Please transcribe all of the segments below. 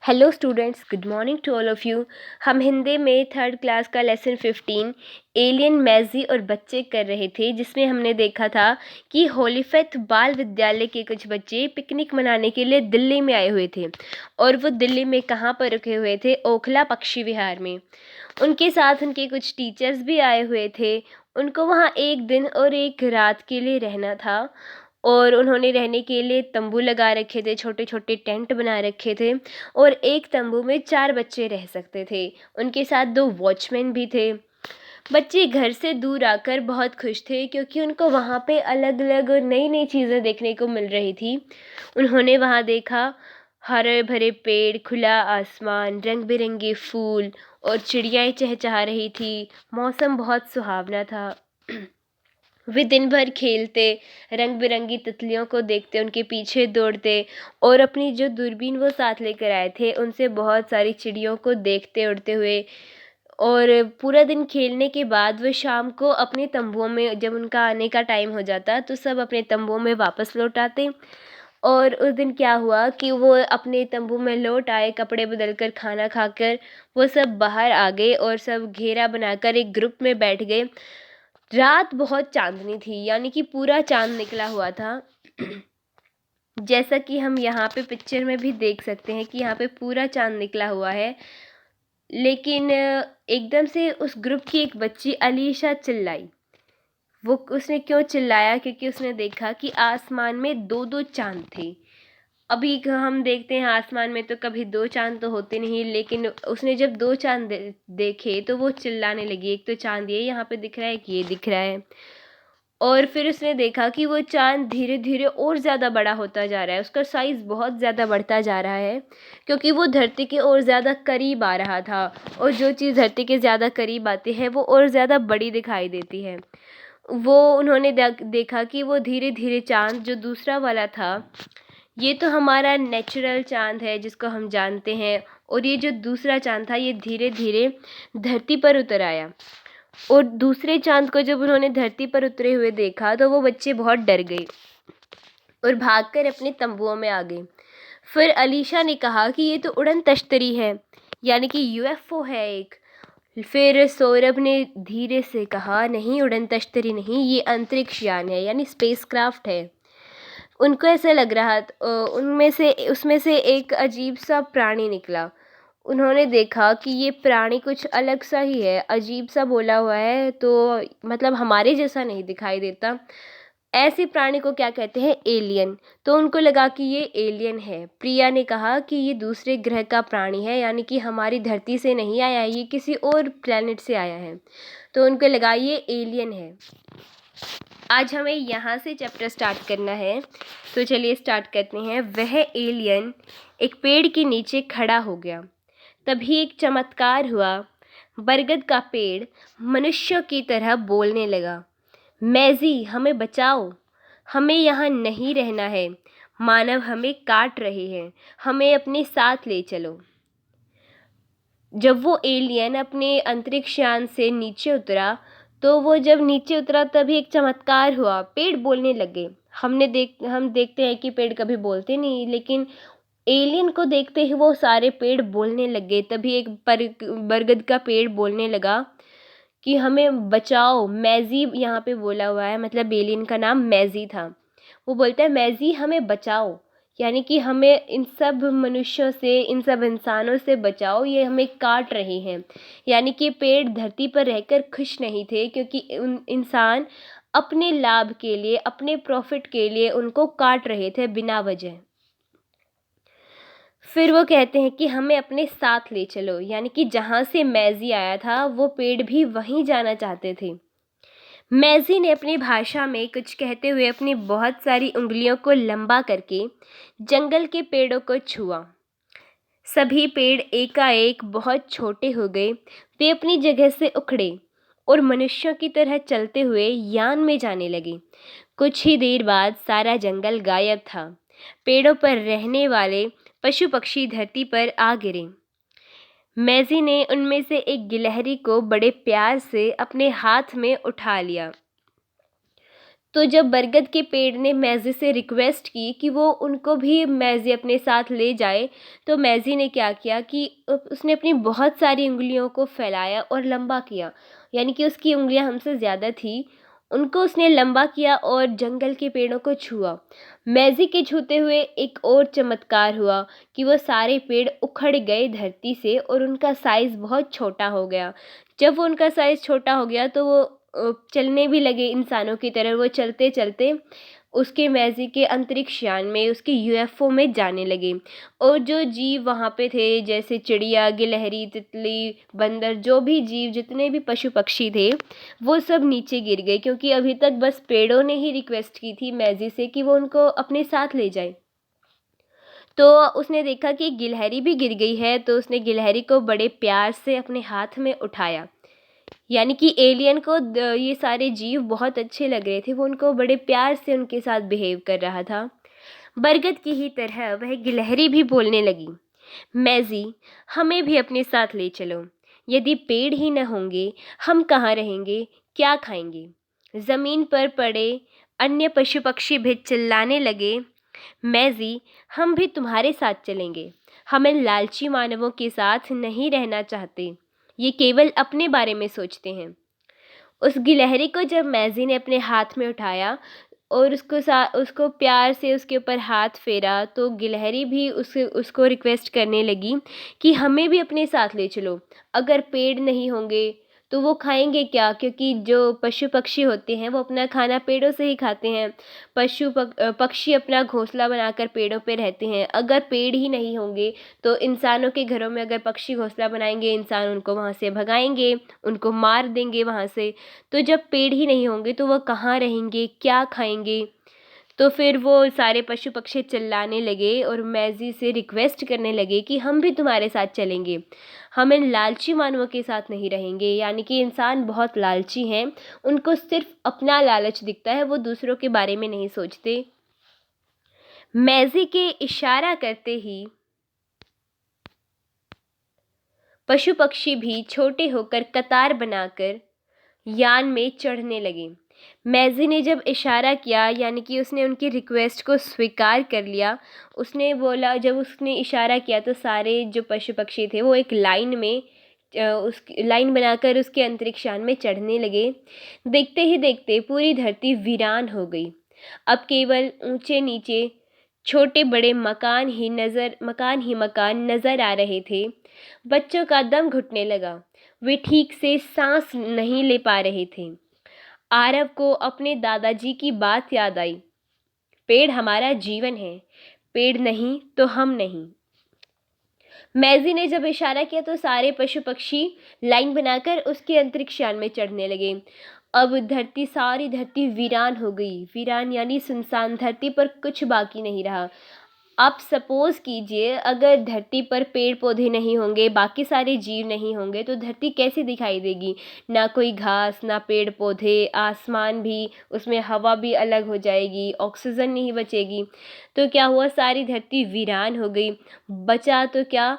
Hello students, good morning to all of you. हम हिंदी में third class का lesson 15 alien Maggie और बच्चे कर रहे थे, जिसमें हमने देखा था कि होलीफेथ बाल विद्यालय के कुछ बच्चे पिकनिक मनाने के लिए दिल्ली में आए हुए थे। और वो दिल्ली में कहाँ पर रुके हुए थे? ओखला पक्षी विहार में। उनके साथ उनके कुछ टीचर्स भी आए हुए थे। उनको वहाँ एक दिन और एक रात के लिए रहना था और उन्होंने रहने के लिए तंबू लगा रखे थे, छोटे छोटे टेंट बना रखे थे और एक तंबू में 4 बच्चे रह सकते थे। उनके साथ 2 वॉचमैन भी थे। बच्चे घर से दूर आकर बहुत खुश थे, क्योंकि उनको वहाँ पे अलग-अलग और नई-नई चीज़ें देखने को मिल रही थी। उन्होंने वहाँ देखा हरे-भरे पेड़, खुला आसमान, रंग-बिरंगे फूल और चिड़ियाएँ चहचहा रही थी। मौसम बहुत सुहावना था। वे दिन भर खेलते, रंग-बिरंगी तितलियों को देखते, उनके पीछे दौड़ते और अपनी जो दूरबीन वो साथ लेकर आए थे, उनसे बहुत सारी चिड़ियों को देखते उड़ते हुए। और पूरा दिन खेलने के बाद वो शाम को अपने तंबुओं में, जब उनका आने का टाइम हो जाता, तो सब अपने तंबुओं में वापस लौट आते। और उस दिन क्या हुआ कि वो अपने तंबू में लौट आए, कपड़े बदल कर, खाना खाकर वो सब बाहर आ गए और सब घेरा बनाकर एक ग्रुप में बैठ गए। रात बहुत चांदनी थी, यानी कि पूरा चाँद निकला हुआ था। जैसा कि हम यहाँ पे पिक्चर में भी देख सकते हैं कि यहाँ पे पूरा चाँद निकला हुआ है। लेकिन एकदम से उस ग्रुप की एक बच्ची अलीशा चिल्लाई। उसने क्यों चिल्लाया? क्योंकि उसने देखा कि आसमान में 2-2 चाँद थे। अभी हम देखते हैं आसमान में तो कभी 2 चाँद तो होते नहीं, लेकिन उसने जब 2 चाँद देखे तो वो चिल्लाने लगी, एक तो चाँद ये यहाँ पे दिख रहा है, एक ये दिख रहा है। और फिर उसने देखा कि वो चाँद धीरे-धीरे और ज़्यादा बड़ा होता जा रहा है, उसका साइज़ बहुत ज़्यादा बढ़ता जा रहा है, क्योंकि वो धरती के और ज़्यादा करीब आ रहा था। और जो चीज़ धरती के ज़्यादा करीब आती है वो और ज़्यादा बड़ी दिखाई देती है। उन्होंने देखा कि वो धीरे-धीरे चाँद जो दूसरा वाला था, ये तो हमारा नेचुरल चाँद है जिसको हम जानते हैं, और ये जो दूसरा चाँद था ये धीरे-धीरे धरती पर उतर आया। और दूसरे चाँद को जब उन्होंने धरती पर उतरे हुए देखा तो वो बच्चे बहुत डर गए और भागकर अपने तंबुओं में आ गए। फिर अलीशा ने कहा कि ये तो उड़न तश्तरी है, यानी कि यूएफओ है एक। फिर सौरभ ने धीरे से कहा, नहीं, उड़न तश्तरी नहीं, ये अंतरिक्ष यान है, यानी स्पेसक्राफ्ट है। उनको ऐसा लग रहा उसमें से एक अजीब सा प्राणी निकला। उन्होंने देखा कि ये प्राणी कुछ अलग सा ही है, अजीब सा बोला हुआ है, तो मतलब हमारे जैसा नहीं दिखाई देता। ऐसे प्राणी को क्या कहते हैं? एलियन। तो उनको लगा कि ये एलियन है। प्रिया ने कहा कि ये दूसरे ग्रह का प्राणी है, यानी कि हमारी धरती से नहीं आया है, ये किसी और प्लेनेट से आया है। तो उनको लगा ये एलियन है। आज हमें यहाँ से चैप्टर स्टार्ट करना है, तो चलिए स्टार्ट करते हैं। वह एलियन एक पेड़ के नीचे खड़ा हो गया। तभी एक चमत्कार हुआ। बरगद का पेड़ मनुष्यों की तरह बोलने लगा। मैजी, हमें बचाओ, हमें यहाँ नहीं रहना है। मानव हमें काट रहे हैं, हमें अपने साथ ले चलो। जब वो एलियन अपने अंतरिक्ष यान से नीचे उतरा, तो वो जब नीचे उतरा तभी एक चमत्कार हुआ, पेड़ बोलने लगे। हम देखते हैं कि पेड़ कभी बोलते नहीं, लेकिन एलियन को देखते ही वो सारे पेड़ बोलने लगे। तभी एक बरगद का पेड़ बोलने लगा कि हमें बचाओ। मैजी यहाँ पे बोला हुआ है, मतलब एलियन का नाम मैजी था। वो बोलता है, मैजी हमें बचाओ, यानी कि हमें इन सब मनुष्यों से, इन सब इंसानों से बचाओ, ये हमें काट रहे हैं। यानी कि पेड़ धरती पर रहकर खुश नहीं थे, क्योंकि इंसान अपने लाभ के लिए, अपने प्रॉफिट के लिए उनको काट रहे थे बिना वजह। फिर वो कहते हैं कि हमें अपने साथ ले चलो, यानी कि जहाँ से मैजी आया था वो पेड़ भी वहीं जाना चाहते थे। मैजी ने अपनी भाषा में कुछ कहते हुए अपनी बहुत सारी उंगलियों को लंबा करके जंगल के पेड़ों को छुआ। सभी पेड़ एकाएक बहुत छोटे हो गए। वे अपनी जगह से उखड़े और मनुष्यों की तरह चलते हुए यान में जाने लगे। कुछ ही देर बाद सारा जंगल गायब था। पेड़ों पर रहने वाले पशु पक्षी धरती पर आ गिरे। मैजी ने उनमें से एक गिलहरी को बड़े प्यार से अपने हाथ में उठा लिया। तो जब बरगद के पेड़ ने मैज़ी से रिक्वेस्ट की कि वो उनको भी मैज़ी अपने साथ ले जाए, तो मैज़ी ने क्या किया कि उसने अपनी बहुत सारी उँगलियों को फैलाया और लंबा किया, यानी कि उसकी उँगलियां हमसे ज़्यादा थी, उनको उसने लंबा किया और जंगल के पेड़ों को छुआ। मैज़ी के छूते हुए एक और चमत्कार हुआ कि वो सारे पेड़ उखड़ गए धरती से और उनका साइज़ बहुत छोटा हो गया। जब वो उनका साइज़ छोटा हो गया तो वो चलने भी लगे इंसानों की तरह। वो चलते-चलते उसके मैज़ी के अंतरिक्ष यान में, उसके यूएफओ में जाने लगे और जो जीव वहाँ पे थे, जैसे चिड़िया, गिलहरी, तितली, बंदर, जो भी जीव, जितने भी पशु-पक्षी थे, वो सब नीचे गिर गए, क्योंकि अभी तक बस पेड़ों ने ही रिक्वेस्ट की थी मैज़ी से कि वो उनको अपने साथ ले जाए। तो उसने देखा कि गिलहरी भी गिर गई है, तो उसने गिलहरी को बड़े प्यार से अपने हाथ में उठाया। यानी कि एलियन को ये सारे जीव बहुत अच्छे लग रहे थे, वो उनको बड़े प्यार से उनके साथ बिहेव कर रहा था। बरगद की ही तरह वह गिलहरी भी बोलने लगी, मैज़ी, हमें भी अपने साथ ले चलो। यदि पेड़ ही न होंगे, हम कहाँ रहेंगे, क्या खाएंगे? ज़मीन पर पड़े अन्य पशु पक्षी भी चिल्लाने लगे, मैज़ी, हम भी तुम्हारे साथ चलेंगे। हम इन लालची मानवों के साथ नहीं रहना चाहते, ये केवल अपने बारे में सोचते हैं। उस गिलहरी को जब मैज़ी ने अपने हाथ में उठाया और उसको प्यार से उसके ऊपर हाथ फेरा, तो गिलहरी भी उसको रिक्वेस्ट करने लगी कि हमें भी अपने साथ ले चलो। अगर पेड़ नहीं होंगे तो वो खाएंगे क्या, क्योंकि जो पशु पक्षी होते हैं वो अपना खाना पेड़ों से ही खाते हैं। पक्षी अपना घोंसला बनाकर पेड़ों पे रहते हैं। अगर पेड़ ही नहीं होंगे तो इंसानों के घरों में अगर पक्षी घोंसला बनाएंगे, इंसान उनको वहाँ से भगाएंगे, उनको मार देंगे वहाँ से। तो जब पेड़ ही नहीं होंगे तो वो कहाँ रहेंगे, क्या खाएंगे? तो फिर वो सारे पशु पक्षी चिल्लाने लगे और मैज़ी से रिक्वेस्ट करने लगे कि हम भी तुम्हारे साथ चलेंगे, हम इन लालची मानवों के साथ नहीं रहेंगे। यानी कि इंसान बहुत लालची हैं, उनको सिर्फ अपना लालच दिखता है, वो दूसरों के बारे में नहीं सोचते। मैज़ी के इशारा करते ही पशु पक्षी भी छोटे होकर कतार बनाकर यान में चढ़ने लगे। मैज़ी ने जब इशारा किया, यानी कि उसने उनकी रिक्वेस्ट को स्वीकार कर लिया, उसने बोला, जब उसने इशारा किया तो सारे जो पशु पक्षी थे वो एक लाइन में उस लाइन बनाकर उसके अंतरिक्ष यान में चढ़ने लगे। देखते ही देखते पूरी धरती वीरान हो गई। अब केवल ऊंचे नीचे छोटे बड़े मकान नज़र आ रहे थे। बच्चों का दम घुटने लगा, वे ठीक से सांस नहीं ले पा रहे थे। आरव को अपने दादाजी की बात याद आई, पेड़ हमारा जीवन है, पेड़ नहीं तो हम नहीं। मैज़ी ने जब इशारा किया तो सारे पशु पक्षी लाइन बनाकर उसके अंतरिक्ष यान में चढ़ने लगे। अब सारी धरती वीरान हो गई। वीरान यानी सुनसान, धरती पर कुछ बाकी नहीं रहा। आप सपोज़ कीजिए, अगर धरती पर पेड़ पौधे नहीं होंगे, बाकी सारे जीव नहीं होंगे, तो धरती कैसी दिखाई देगी? ना कोई घास, ना पेड़ पौधे, आसमान भी, उसमें हवा भी अलग हो जाएगी, ऑक्सीजन नहीं बचेगी। तो क्या हुआ, सारी धरती वीरान हो गई। बचा तो क्या,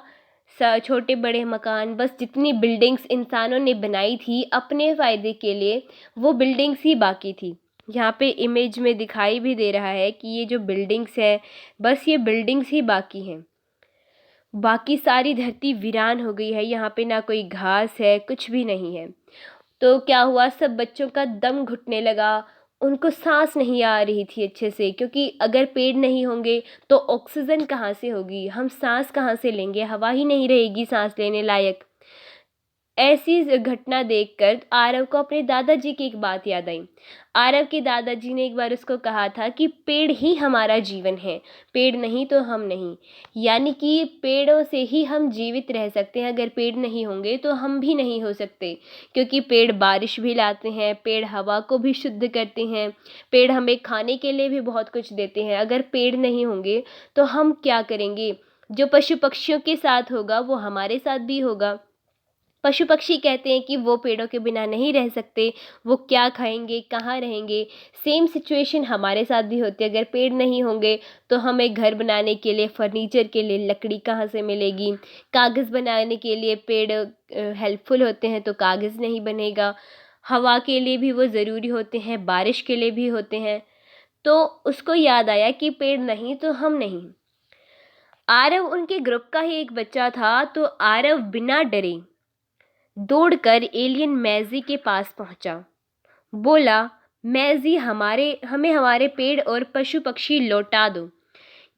छोटे बड़े मकान, बस जितनी बिल्डिंग्स इंसानों ने बनाई थी अपने फ़ायदे के लिए, वो बिल्डिंग्स ही बाकी थी। यहाँ पे इमेज में दिखाई भी दे रहा है कि ये जो बिल्डिंग्स है, बस ये बिल्डिंग्स ही बाकी हैं। बाकी सारी धरती वीरान हो गई है, यहाँ पे ना कोई घास है, कुछ भी नहीं है। तो क्या हुआ, सब बच्चों का दम घुटने लगा, उनको सांस नहीं आ रही थी अच्छे से, क्योंकि अगर पेड़ नहीं होंगे तो ऑक्सीजन कहाँ से होगी, हम सांस कहाँ से लेंगे, हवा ही नहीं रहेगी सांस लेने लायक। ऐसी घटना देखकर आरव को अपने दादाजी की एक बात याद आई। आरव के दादाजी ने एक बार उसको कहा था कि पेड़ ही हमारा जीवन है, पेड़ नहीं तो हम नहीं। यानी कि पेड़ों से ही हम जीवित रह सकते हैं, अगर पेड़ नहीं होंगे तो हम भी नहीं हो सकते, क्योंकि पेड़ बारिश भी लाते हैं, पेड़ हवा को भी शुद्ध करते हैं, पेड़ हमें खाने के लिए भी बहुत कुछ देते हैं। अगर पेड़ नहीं होंगे तो हम क्या करेंगे? जो पशु पक्षियों के साथ होगा वो हमारे साथ भी होगा। पशु पक्षी कहते हैं कि वो पेड़ों के बिना नहीं रह सकते, वो क्या खाएंगे, कहाँ रहेंगे। सेम सिचुएशन हमारे साथ भी होती है, अगर पेड़ नहीं होंगे तो हमें घर बनाने के लिए, फर्नीचर के लिए लकड़ी कहाँ से मिलेगी, कागज़ बनाने के लिए पेड़ हेल्पफुल होते हैं तो कागज़ नहीं बनेगा। हवा के लिए भी वो ज़रूरी होते हैं, बारिश के लिए भी होते हैं। तो उसको याद आया कि पेड़ नहीं तो हम नहीं। आरव उनके ग्रुप का ही एक बच्चा था, तो आरव बिना डरे दौड़कर एलियन मैजी के पास पहुंचा। बोला, मैजी, हमें हमारे पेड़ और पशु पक्षी लौटा दो।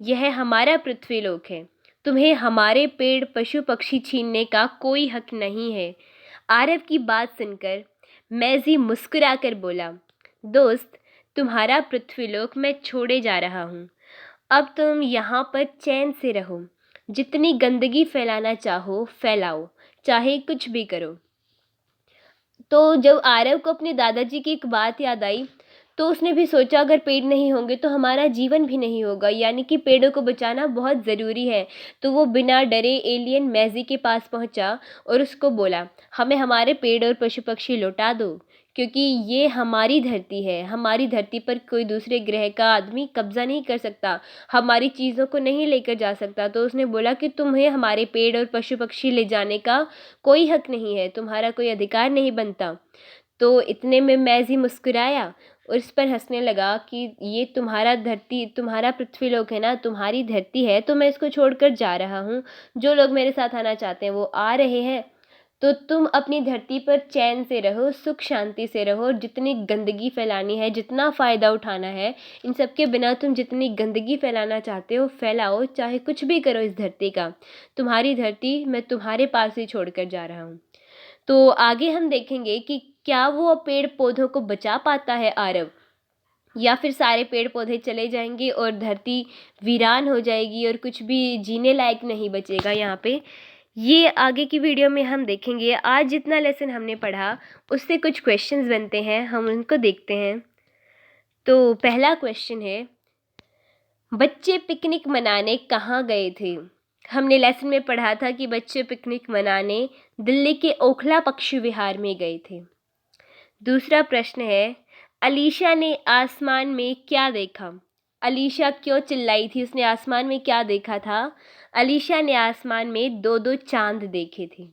यह हमारा पृथ्वीलोक है। तुम्हें हमारे पेड़ पशु पक्षी छीनने का कोई हक नहीं है। आरव की बात सुनकर मैजी मुस्कुराकर बोला, दोस्त, तुम्हारा पृथ्वीलोक मैं छोड़े जा रहा हूँ। अब तुम यहाँ पर चैन से रहो। जितनी गंदगी फैलाना चाहो फैलाओ, चाहे कुछ भी करो। तो जब आरव को अपने दादाजी की एक बात याद आई, तो उसने भी सोचा अगर पेड़ नहीं होंगे तो हमारा जीवन भी नहीं होगा, यानी कि पेड़ों को बचाना बहुत ज़रूरी है। तो वो बिना डरे एलियन मैजी के पास पहुंचा और उसको बोला, हमें हमारे पेड़ और पशु पक्षी लौटा दो, क्योंकि ये हमारी धरती है। हमारी धरती पर कोई दूसरे ग्रह का आदमी कब्जा नहीं कर सकता, हमारी चीज़ों को नहीं लेकर जा सकता। तो उसने बोला कि तुम्हें हमारे पेड़ और पशु पक्षी ले जाने का कोई हक नहीं है, तुम्हारा कोई अधिकार नहीं बनता। तो इतने में मैजी मुस्कुराया और इस पर हंसने लगा कि ये तुम्हारा पृथ्वीलोक है ना, तुम्हारी धरती है, तो मैं इसको छोड़कर जा रहा हूँ। जो लोग मेरे साथ आना चाहते हैं वो आ रहे हैं। तो तुम अपनी धरती पर चैन से रहो, सुख शांति से रहो, और जितनी गंदगी फैलानी है, जितना फ़ायदा उठाना है, इन सब के बिना तुम जितनी गंदगी फैलाना चाहते हो फैलाओ, चाहे कुछ भी करो इस धरती का। तुम्हारी धरती मैं तुम्हारे पास ही छोड़कर जा रहा हूँ। तो आगे हम देखेंगे कि क्या वो पेड़ पौधों को बचा पाता है आरव, या फिर सारे पेड़ पौधे चले जाएंगे और धरती वीरान हो जाएगी और कुछ भी जीने लायक नहीं बचेगा यहाँ पे। ये आगे की वीडियो में हम देखेंगे। आज जितना लेसन हमने पढ़ा उससे कुछ क्वेश्चंस बनते हैं, हम उनको देखते हैं। तो पहला क्वेश्चन है, बच्चे पिकनिक मनाने कहाँ गए थे? हमने लेसन में पढ़ा था कि बच्चे पिकनिक मनाने दिल्ली के ओखला पक्षी विहार में गए थे। दूसरा प्रश्न है, अलीशा ने आसमान में क्या देखा? अलीशा क्यों चिल्लाई थी? उसने आसमान में क्या देखा था? अलीशा ने आसमान में 2-2 चांद देखे थे।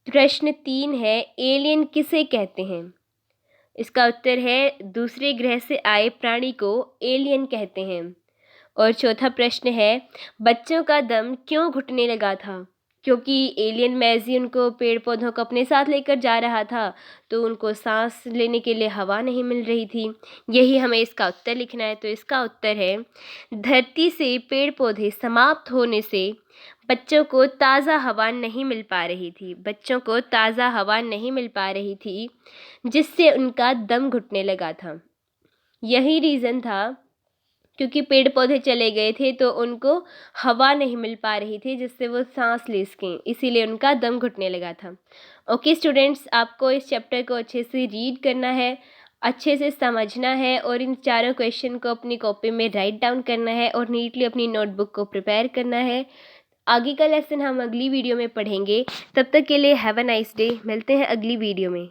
प्रश्न 3 है, एलियन किसे कहते हैं? इसका उत्तर है, दूसरे ग्रह से आए प्राणी को एलियन कहते हैं। और चौथा प्रश्न है, बच्चों का दम क्यों घुटने लगा था? क्योंकि एलियन मैजी उनको पेड़ पौधों को अपने साथ लेकर जा रहा था, तो उनको सांस लेने के लिए हवा नहीं मिल रही थी। यही हमें इसका उत्तर लिखना है। तो इसका उत्तर है, धरती से पेड़ पौधे समाप्त होने से बच्चों को ताज़ा हवा नहीं मिल पा रही थी। बच्चों को ताज़ा हवा नहीं मिल पा रही थी, जिससे उनका दम घुटने लगा था। यही रीज़न था, क्योंकि पेड़ पौधे चले गए थे तो उनको हवा नहीं मिल पा रही थी, जिससे वो सांस ले सकें, इसीलिए उनका दम घुटने लगा था। ओके स्टूडेंट्स, आपको इस चैप्टर को अच्छे से रीड करना है, अच्छे से समझना है, और इन चारों क्वेश्चन को अपनी कॉपी में राइट डाउन करना है और नीटली अपनी नोटबुक को प्रिपेयर करना है। आगे का लेसन हम अगली वीडियो में पढ़ेंगे। तब तक के लिए हैव अ नाइस डे। मिलते हैं अगली वीडियो में।